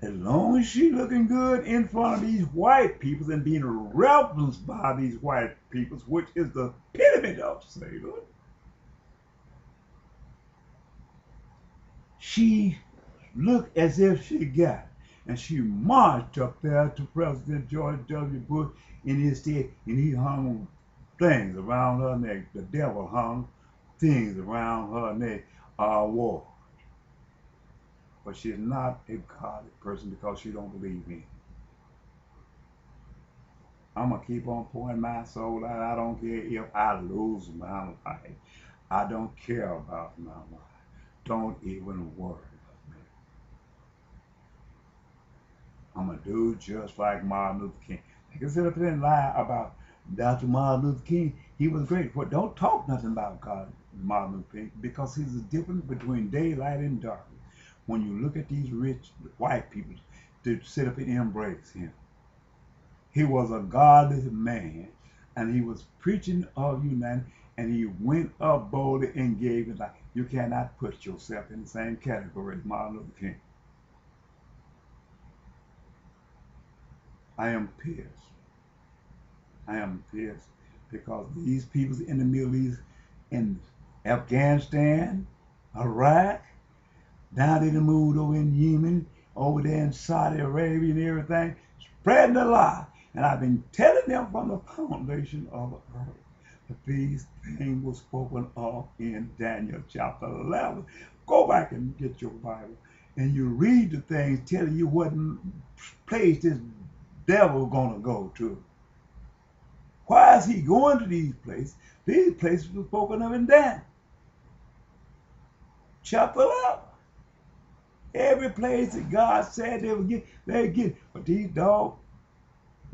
As long as she looking good in front of these white peoples and being reverenced by these white peoples, which is the epitome of sailor, she looked as if she got it. And she marched up there to President George W. Bush in his state, and he hung things around her neck. The devil hung things around her neck, war. But she's not a godly person because she don't believe me. I'm gonna keep on pouring my soul out. I don't care if I lose my life. I don't care about my life. Don't even worry about me. I'm gonna do just like Martin Luther King. They can sit up there and lie about Dr. Martin Luther King. He was great, but don't talk nothing about God, Martin Luther King, because he's the difference between daylight and darkness. When you look at these rich white people to sit up and embrace him, he was a godly man, and he was preaching of humanity, and he went up boldly and gave his life. You cannot put yourself in the same category as Martin Luther King. I am pissed. I am pissed because these people in the Middle East, in Afghanistan, Iraq, down in the mood over in Yemen, over there in Saudi Arabia and everything, spreading the lie. And I've been telling them from the foundation of the earth that these things were spoken of in Daniel chapter 11. Go back and get your Bible and you read the things telling you what place this devil gonna go to. Why is he going to these places? These places were spoken of in Daniel chapter 11. Every place that God said they would get, they get. But these dog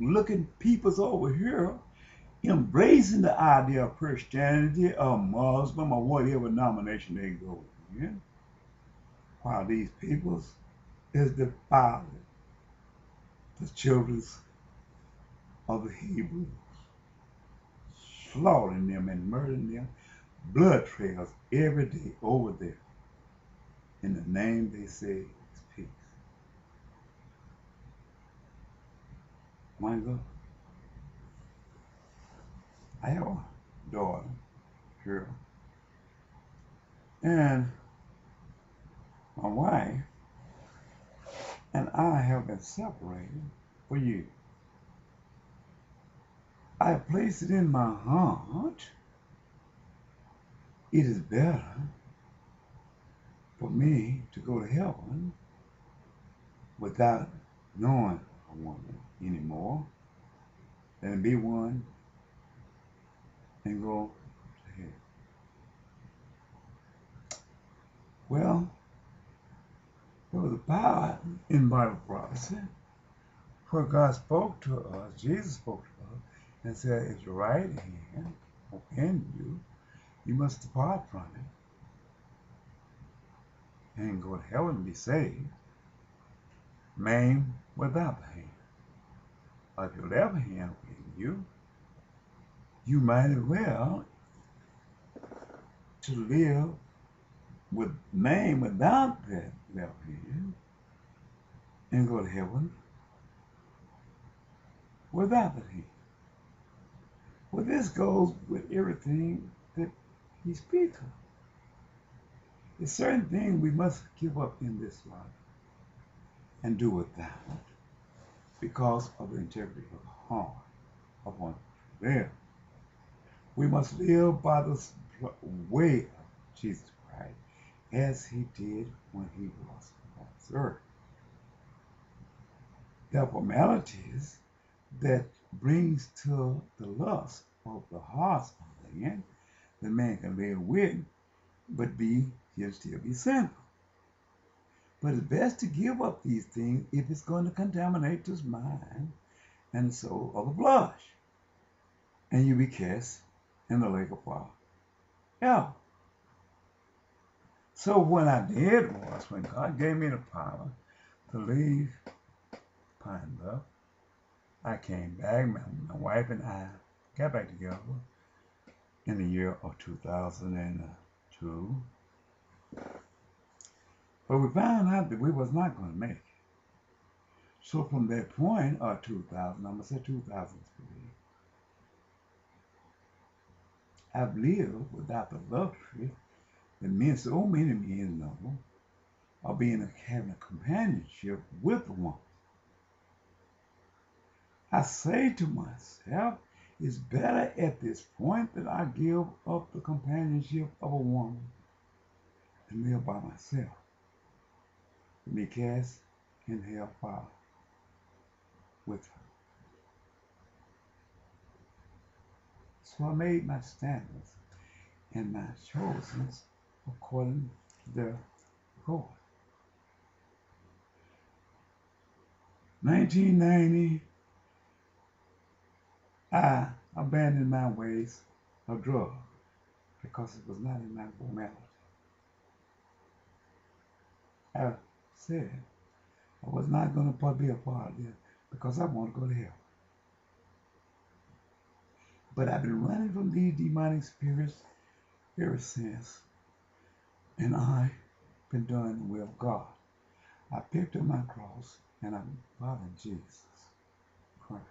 looking peoples over here embracing the idea of Christianity or Muslim or whatever denomination they go in, while these peoples is defiling the children of the Hebrews, slaughtering them and murdering them, blood trails every day over there. In the name they say is peace. My God, I have a daughter here, and my wife and I have been separated for years. I have placed it in my heart. It is better for me to go to heaven without knowing a woman anymore than be one and go to hell. Well, there was a power in Bible prophecy where God spoke to us, Jesus spoke to us, and said, if your right hand offend you, you must depart from it and go to heaven and be saved. Maim without the hand. Or if your left hand offend you, you might as well to live with maim without that left hand and go to heaven without the hand. Well, this goes with everything that he speaks of. There's certain things we must give up in this life and do without because of the integrity of the heart of one there. We must live by the way of Jesus Christ as he did when he was on this earth. There are formalities that brings to the lust of the hearts of man that man can live with, but he'll still be sinful. But it's best to give up these things if it's going to contaminate his mind and the soul of the flesh. And you be cast in the lake of fire. Yeah. So what I did was when God gave me the power to leave Pine Bluff, I came back, my wife and I got back together in the year of 2002. But we found out that we was not going to make it. So from that point, or 2000, I'm going to say 2003, I've lived without the luxury that so many men know of having a companionship with a woman. I say to myself, it's better at this point that I give up the companionship of a woman and live by myself than be cast in hellfire with her. So I made my standards and my choices according to the Lord. 1990, I abandoned my ways of drugs because it was not in my formality. I said I was not going to be a part of this because I want to go to hell. But I've been running from these demonic spirits ever since, and I've been doing the will of God. I picked up my cross and I'm following Jesus Christ.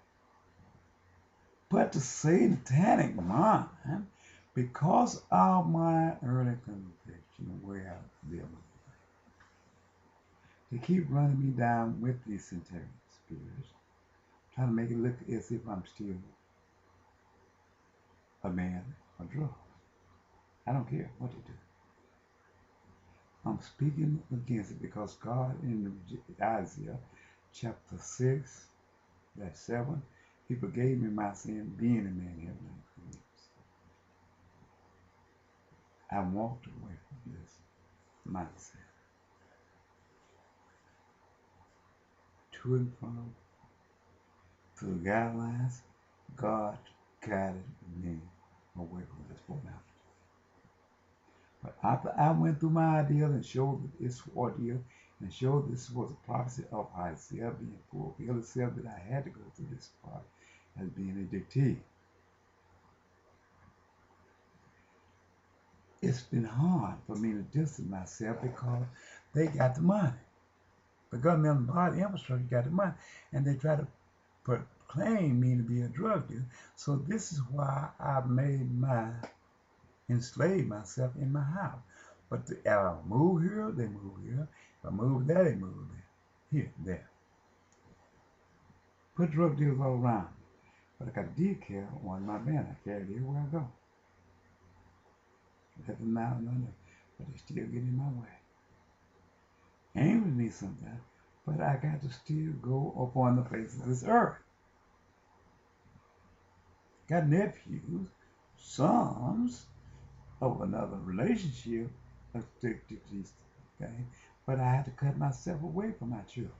But the satanic mind, because of my early conviction of where I live, they keep running me down with these satanic spirits, trying to make it look as if I'm still a man of drugs. I don't care what they do. I'm speaking against it because God in Isaiah chapter 6, verse 7, He forgave me my sin being a man having unclean lips. I walked away from this mindset. To and from, to the guidelines, God guided me away from this formality. But after I went through my ideal and showed this ordeal and showed this was a prophecy of Isaiah being fulfilled itself, that I had to go through this part as being a dictee. It's been hard for me to distance myself because they got the money. The government body infrastructure got the money, and they try to proclaim me to be a drug dealer. So this is why I enslaved myself in my house. But if I move here, they move here. If I move there, they move there. Here, there. Put drug dealers all around me. But I got a decal on my van. I carry it everywhere I go. Let them out and under, but they still get in my way. Aim with me sometimes, but I got to still go upon the face of this earth. Got nephews, sons of another relationship addicted to these things, but I had to cut myself away from my children.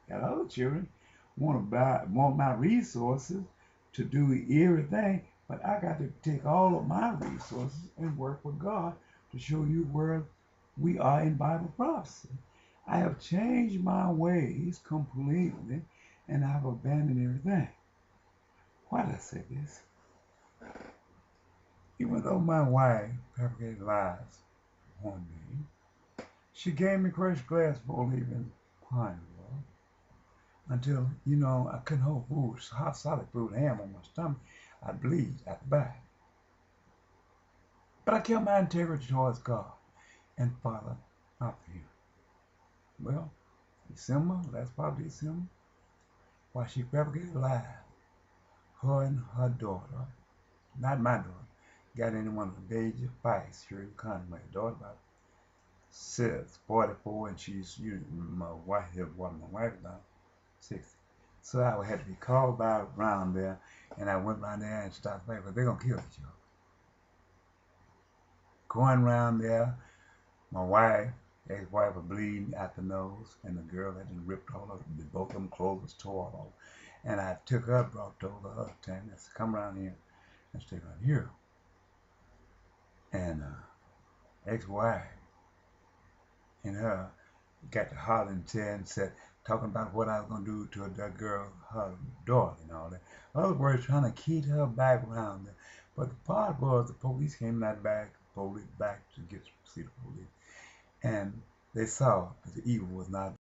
Got other children want my resources to do everything, but I got to take all of my resources and work with God to show you where we are in Bible prophecy. I have changed my ways completely, and I've abandoned everything. Why did I say this? Even though my wife fabricated lies on me, she gave me crushed glass for leaving Pine until, I couldn't hold food, hot solid food, ham on my stomach. I'd bleed at the back. But I kept my integrity towards God and followed after Him. Well, December, last part of December, while she fabricated lies, her and her daughter, not my daughter, got into one of the major fights here in Conway. Daughter about 44, and she's my wife about 60. So I had to be called by around there, and I went around there and started fighting, but they're gonna kill each other. Going around there, my ex-wife was bleeding at the nose, and the girl had been ripped all over. Both of them clothes was torn off. And I took her, told her other time, I said, come around here and stay right here. And ex-wife and her got to hollering and said, talking about what I was going to do to that girl, her daughter and all that. In other words, trying to keep her back around there. But the part was the police came back to see the police. And they saw that the evil was not